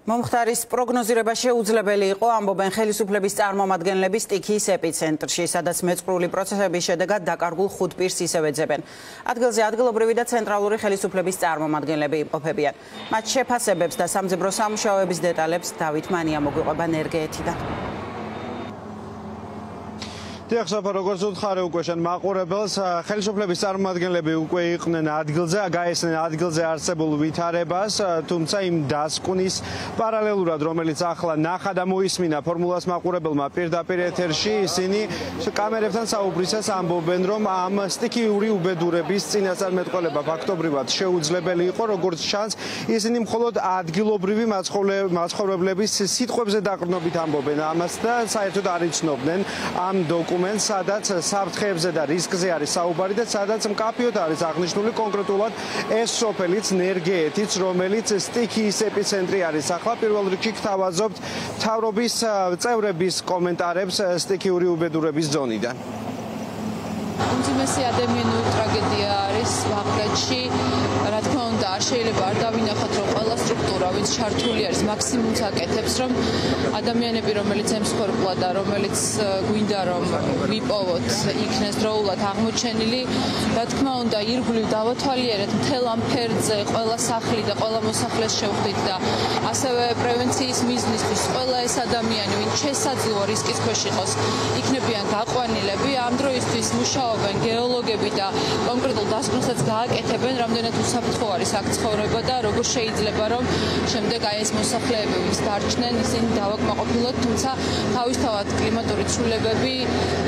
მომხდარის პროგნოზირება შეუძლებელი იყო, ამბობენ ხელისუფლების წარმომადგენლები სტიქიის ეპიცენტრში, სადაც მეწყრული პროცესების შედეგად დაკარგულ 5 პირს ისევ ეძებენ. ადგილზე ადგილობრივი და ცენტრალური ხელისუფლების წარმომადგენლები იმყოფებიან. მათ შეფასებებს და სამძებრო სამუშაოების დეტალებს დავით მანია მოგვიყვება ნერგეეთიდან. დიახსაფა როგორც უთხარი უკვე შენ მაყურებელს ხელისუფლების წარმომადგენლები უკვე იყვნენ ადგილზე, გაესწნენ ადგილზე არსებულ ვითარებას, თუმცა იმ დასკვნის პარალელურად, რომელიც ახლა ნახა და მოისმინა ფორმულას მაყურებელმა პირდაპირ ეთერში, ისინი კამერებთან საუბრისას ამბობენ, რომ ამ სტიქიური უბედურების წინასწარმეტყველება ფაქტობრივად შეუძლებელი იყო, როგორც ჩანს, ისინი მხოლოდ ადგილობრივი მაცხოვრებლების სიტყვებზე დაყრდნობით ამბობენ ამას და საერთოდ არ იცნობდნენ ამ სადაც საფრთხეებზე და რისკზე არის საუბარი და სადაც მკაფიოდ არის აღნიშნული კონკრეტულად ეს სოფელიც ნერგეეთიც, რომელიც სტიქიის ეპიცენტრი არის. ახლა პირველ რიგში გთავაზობთ მთავრობის წევრების კომენტარებს სტიქიური უბედურების ზონიდან. უმძიმესი ადამიანური ტრაგედია არის ბაღდადში. რა თქმა უნდა, არ შეიძლება არ დავინახოთ, რომ ყველა სტრუქტურა, ვინც ჩართული არის, მაქსიმუმს აკეთებს, რომ ადამიანები, რომელიც ემსხვერპლა და რომელიც გვინდა რომ ვიპოვოთ, იქნეს დროულად აღმოჩენილი. რა თქმა უნდა, ირგვლივ დავათვალიერეთ მთელ ამ ფერდზე ყველა სახლი და ყველა მოსახლეს შევხვდით და ასევე პრევენციის მიზნისთვის ყველა ეს ადამიანი, ვინც შესაძლოა რისკის ქვეშ იყოს, იქნებიან გაყვანილები. ამ დროისთვის მუშაობენ გეოლოგები და კონკრეტულ დასკვნასაც გააკეთებენ, რამდენად უსაფრთხო არის აქ ცხოვრება და როგორ შეიძლება რომ შემდეგ აი ეს მოსახლეები ვინც დარჩნენ, ისინი დავაკმაყოფილოთ, თუმცა თავისთავად კლიმატური ცვლილებები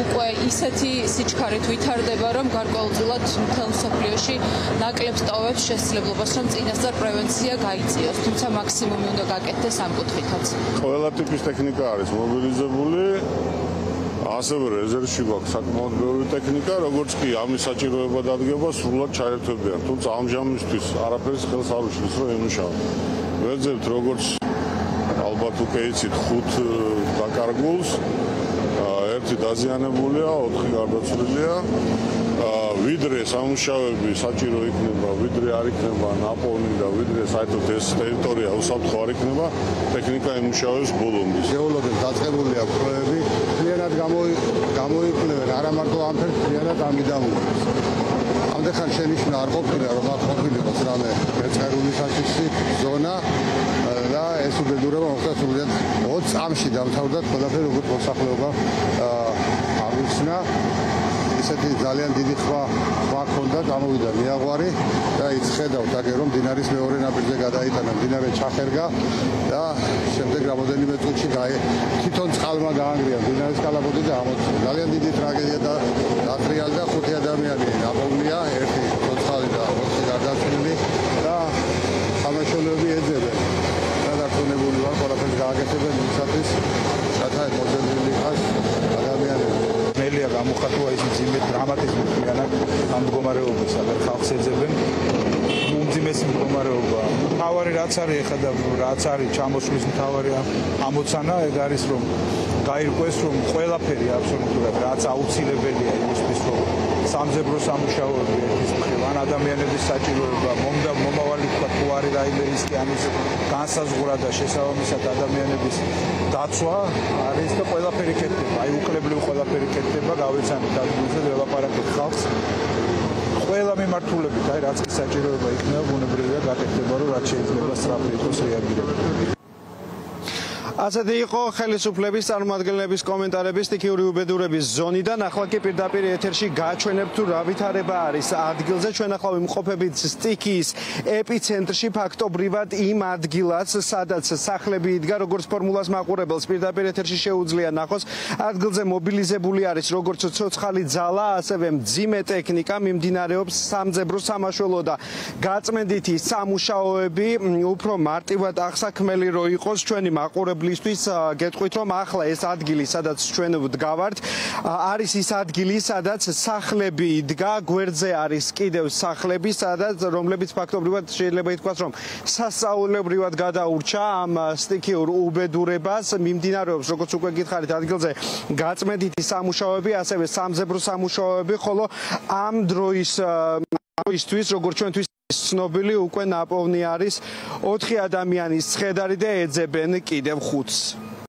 უკვე ისეთი სიჩქარით ვითარდება, რომ გარკვეულწილად მთელ მსოფლიოში ნაკლებს ტოვებს შესაძლებლობას, რომ წინასწარ პრევენცია გაიწიოს, თუმცა მაქსიმუმი უნდა გაკეთდეს ამ კუთხითაც. ყველა ტიპის ტექნიკა არის მობილიზებული. ასევე რეზერვში გვაქვს საკმაოდ ბევრი ტექნიკა, როგორც კი ამის საჭიროება დადგება, სრულად ჩაერთვებიან. თუმცა ამჟამისთვის არაფერს ხელს არ უშლის, რომ ემუშავა. ვეძებთ როგორც ალბათ უკვე იცით 5 დაკარგულს, 1 დაზიანებულია, 4 გარდაცვლილია. ვიდრე სამუშაოები საჭირო იქნება, ვიდრე არ იქნება ნაპოვნი და ვიდრე საერთოდ ეს ტერიტორია უსაფრთხო არ იქნება, ტექნიკა ემუშავებს ბოლომდე. გეოლოგებს დაწყებულია კვლევები, მთლიანად გამოიკვლევენ არა მარტო ამ ფერს, მთლიანად ამიდამოებს. ამდენხან შენიშვნა არ ყოფილა, რომ აქ ყოფილიყოს რამე მეწყრული საშიში ზონა და ეს უბედურება მოხდა სრულად 20 წამში დამთავრდა ყველაფერი როგორც მოსახლეობა აღიჩინა. ისეთი ძალიან დიდი ხვა ჰქონდა, გამოვიდა მიაღვარი და იცხედავთ აგერ რომ მდინარის მეორე ნაპირზე გადაიტანა, მდინარე ჩახერგა და შემდეგ რამოდენიმე წუთში თვითონ წყალმა გაანგრია მდინარის კალაპოტი და ამოწურა. ძალიან დიდი ტრაგედია და დატრიალდა 5 ადამიანი ნაპოვნია, 1 ცოცხალი და 4 გარდაცვლილი და სამაშველოები ეძებენ. დარწმუნებული ვარ, ყველაფერს გააკეთებენ იმისათვის, რათა მოძებნილი იყოს ადამიანები. მელია გამოხატვა ის მძიმე დრამატიზმი მთლიანად ამ მდგომარეობის, სადაც ხალხს ეძებენ. უმძიმესი მდგომარეობა. მთავარი რაც არის ეხლა და რაც არის ჩამოსვლის მთავარი ამოცანა, ეგ არის რომ გაირკვეს რომ ყველაფერი აბსოლუტურად რაც აუცილებელია იმისთვის რომ სამძებრო სამუშაოები ერთის მხრივ ან ადამიანების საჭიროება, მომავალი თქვა თუ არის რაიმე რისკი ამის განსაზღვრა და შესაბამისად ადამიანების დაცვა არის და ყველაფერი კეთდება. აი უკლებრივ ყველაფერი კეთდება, გავეცანით ადგილზე ველაპარაკეთ ხალხს. ყველა მიმართულებით, აი რაც კი საჭიროება იქნება, ბუნებრივია გაკეთდება, რომ რაც შეიძლება სწრაფი იყოს რეაგირება. ასეთი იყო ხელისუფლების წარმომადგენლების კომენტარები სტიქიური უბედურების ზონიდან. ახლა კი პირდაპირ ეთერში გაჩვენებთ თუ რა ვითარება არის ადგილზე. ჩვენ ახლა ვიმყოფებით სტიქიის ეპიცენტრში, ფაქტობრივად იმ ადგილას, სადაც სახლები იდგა, როგორც ფორმულას მაყურებელს პირდაპირ ეთერში შეუძლია ნახოს. ადგილზე მობილიზებული არის როგორც ცოცხალი ძალა, ასევე მძიმე ტექნიკა, მიმდინარეობს სამძებრო სამაშველო და გაწმენდითი სამუშაოები. უფრო მარტივად აღსაქმელი რო იყოს ჩვენი მაყურებელი გეტყვით რომ ახლა ეს ადგილი სადაც ჩვენ ვდგავართ არის ის ადგილი სადაც სახლები იდგა, გვერდზე არის კიდევ სახლები, სადაც რომლებიც ფაქტობრივად შეიძლება ითქვას რომ სასწაულებრივად გადაურჩა ამ სტიქიურ უბედურებას. მიმდინარეობს როგორც უკვე გითხარით ადგილზე გაწმენდითი სამუშაოები, ასევე სამძებრო სამუშაოები, ხოლო ამ დროისთვის როგორც ჩვენთვის ცნობილი უკვე ნაპოვნი არის 4 ადამიანის ცხედარი და ეძებენ კიდევ 5-ს.